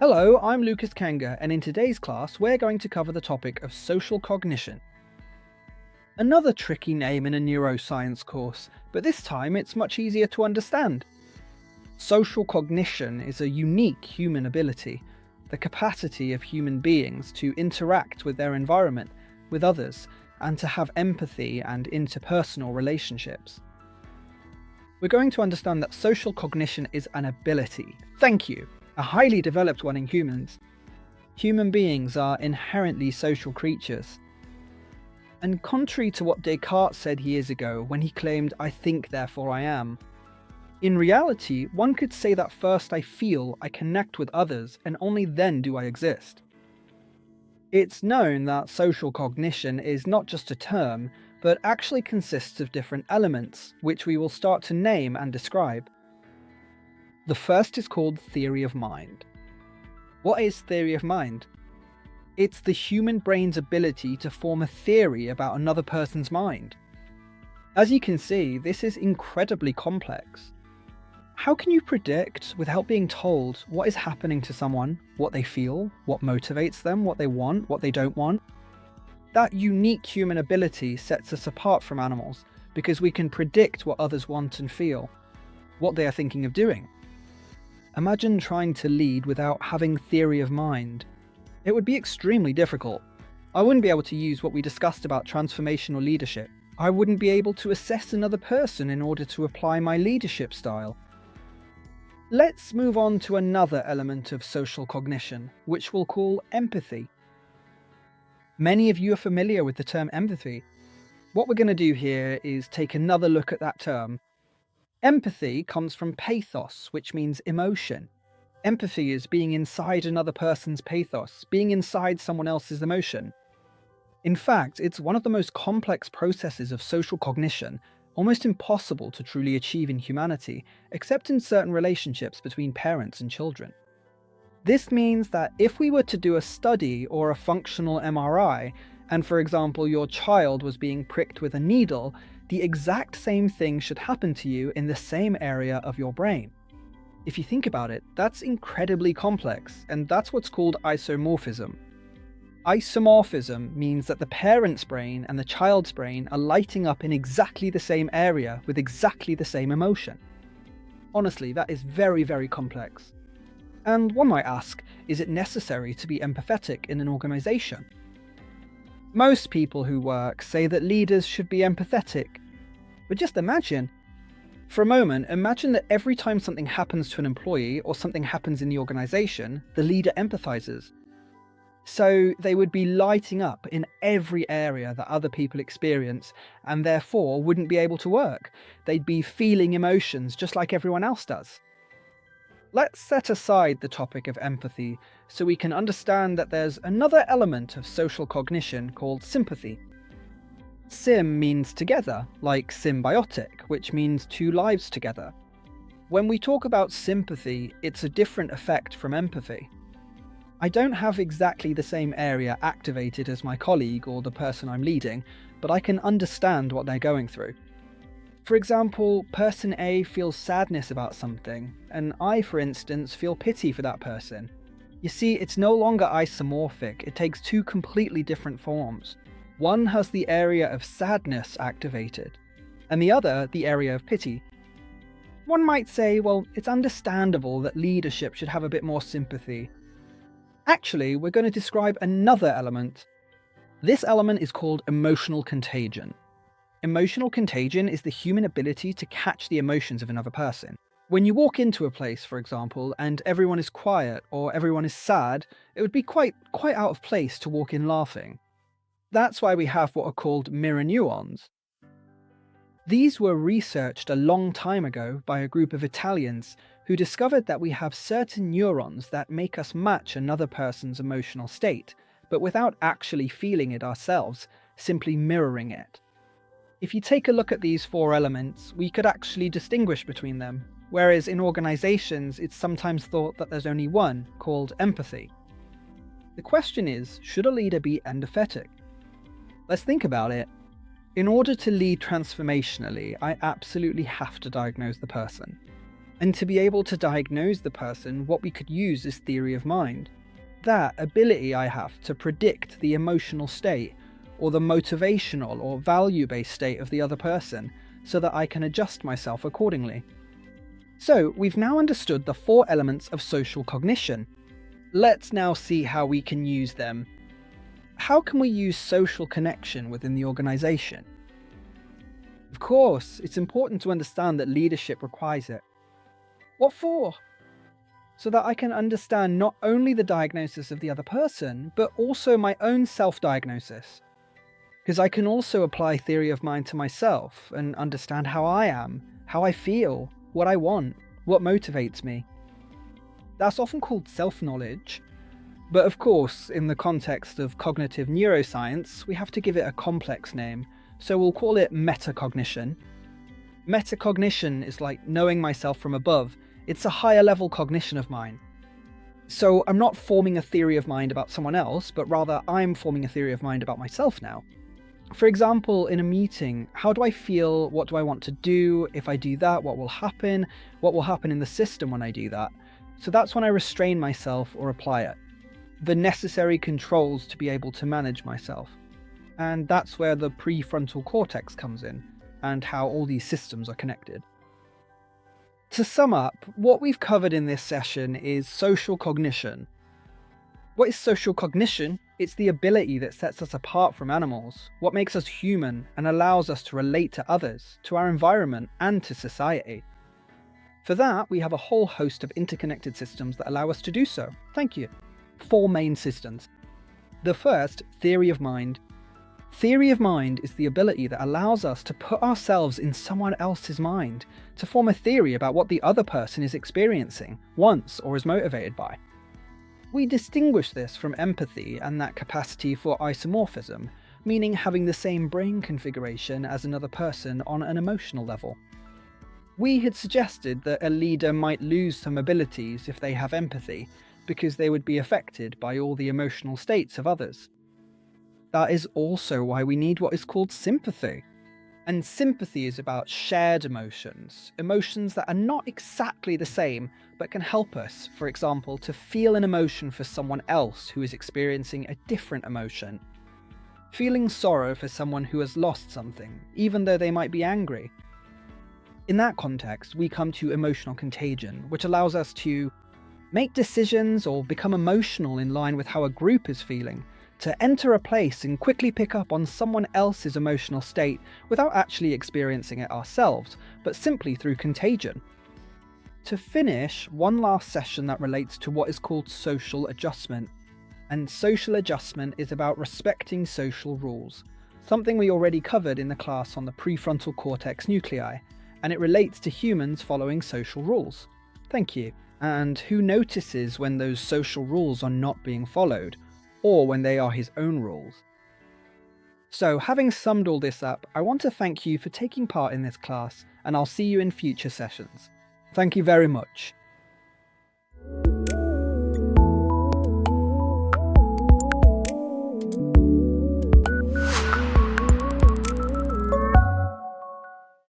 Hello, I'm Lucas Kanga, and in today's class we're going to cover the topic of social cognition. Another tricky name in a neuroscience course, but this time it's much easier to understand. Social cognition is a unique human ability, the capacity of human beings to interact with their environment, with others, and to have empathy and interpersonal relationships. We're going to understand that social cognition is an ability. Thank you. A highly developed one in humans. Human beings are inherently social creatures. And contrary to what Descartes said years ago when he claimed, "I think, therefore I am," in reality, one could say that first I feel, I connect with others, and only then do I exist. It's known that social cognition is not just a term, but actually consists of different elements, which we will start to name and describe. The first is called theory of mind. What is theory of mind? It's the human brain's ability to form a theory about another person's mind. As you can see, this is incredibly complex. How can you predict, without being told, what is happening to someone, what they feel, what motivates them, what they want, what they don't want? That unique human ability sets us apart from animals, because we can predict what others want and feel, what they are thinking of doing. Imagine trying to lead without having theory of mind. It would be extremely difficult. I wouldn't be able to use what we discussed about transformational leadership. I wouldn't be able to assess another person in order to apply my leadership style. Let's move on to another element of social cognition, which we'll call empathy. Many of you are familiar with the term empathy. What we're going to do here is take another look at that term. Empathy comes from pathos, which means emotion. Empathy is being inside another person's pathos, being inside someone else's emotion. In fact, it's one of the most complex processes of social cognition, almost impossible to truly achieve in humanity, except in certain relationships between parents and children. This means that if we were to do a study or a functional MRI, and for example your child was being pricked with a needle, the exact same thing should happen to you in the same area of your brain. If you think about it, that's incredibly complex, and that's what's called isomorphism. Isomorphism means that the parent's brain and the child's brain are lighting up in exactly the same area with exactly the same emotion. Honestly, that is very, very complex. And one might ask, is it necessary to be empathetic in an organization? Most people who work say that leaders should be empathetic. But just imagine. For a moment, imagine that every time something happens to an employee or something happens in the organization, the leader empathizes. So they would be lighting up in every area that other people experience and therefore wouldn't be able to work. They'd be feeling emotions just like everyone else does. Let's set aside the topic of empathy so we can understand that there's another element of social cognition called sympathy. Sym means together, like symbiotic, which means two lives together. When we talk about sympathy, it's a different effect from empathy. I don't have exactly the same area activated as my colleague or the person I'm leading, but I can understand what they're going through. For example, person A feels sadness about something, and I, for instance, feel pity for that person. You see, it's no longer isomorphic, it takes two completely different forms. One has the area of sadness activated, and the other the area of pity. One might say, well, it's understandable that leadership should have a bit more sympathy. Actually, we're going to describe another element. This element is called emotional contagion. Emotional contagion is the human ability to catch the emotions of another person. When you walk into a place, for example, and everyone is quiet or everyone is sad, it would be quite out of place to walk in laughing. That's why we have what are called mirror neurons. These were researched a long time ago by a group of Italians who discovered that we have certain neurons that make us match another person's emotional state, but without actually feeling it ourselves, simply mirroring it. If you take a look at these four elements, we could actually distinguish between them, whereas in organizations it's sometimes thought that there's only one, called empathy. The question is, should a leader be empathetic? Let's think about it. In order to lead transformationally, I absolutely have to diagnose the person. and to be able to diagnose the person, what we could use is theory of mind. That ability I have to predict the emotional state or the motivational or value-based state of the other person so that I can adjust myself accordingly. So we've now understood the 4 elements of social cognition. Let's now see how we can use them. How can we use social connection within the organization? Of course, it's important to understand that leadership requires it. What for? So that I can understand not only the diagnosis of the other person, but also my own self-diagnosis. Because I can also apply theory of mind to myself and understand how I am, how I feel, what I want, what motivates me. That's often called self-knowledge, but of course, in the context of cognitive neuroscience, we have to give it a complex name, so we'll call it metacognition. Metacognition is like knowing myself from above. It's a higher level cognition of mine. So I'm not forming a theory of mind about someone else, but rather I'm forming a theory of mind about myself now. For example, in a meeting, how do I feel? What do I want to do? If I do that, what will happen? What will happen in the system when I do that? So that's when I restrain myself or apply it. The necessary controls to be able to manage myself. And that's where the prefrontal cortex comes in, and how all these systems are connected. To sum up, what we've covered in this session is social cognition. What is social cognition? It's the ability that sets us apart from animals, what makes us human and allows us to relate to others, to our environment and to society. For that, we have a whole host of interconnected systems that allow us to do so. Thank you. 4 main systems. The first, theory of mind. Theory of mind is the ability that allows us to put ourselves in someone else's mind, to form a theory about what the other person is experiencing, wants, or is motivated by. We distinguish this from empathy and that capacity for isomorphism, meaning having the same brain configuration as another person on an emotional level. We had suggested that a leader might lose some abilities if they have empathy, because they would be affected by all the emotional states of others. That is also why we need what is called sympathy. And sympathy is about shared emotions, emotions that are not exactly the same, but can help us, for example, to feel an emotion for someone else who is experiencing a different emotion. Feeling sorrow for someone who has lost something, even though they might be angry. In that context, we come to emotional contagion, which allows us to make decisions or become emotional in line with how a group is feeling, to enter a place and quickly pick up on someone else's emotional state without actually experiencing it ourselves, but simply through contagion. To finish, one last session that relates to what is called social adjustment. And social adjustment is about respecting social rules, something we already covered in the class on the prefrontal cortex nuclei, and it relates to humans following social rules. Thank you. And who notices when those social rules are not being followed, or when they are his own rules? So, having summed all this up, I want to thank you for taking part in this class, and I'll see you in future sessions. Thank you very much.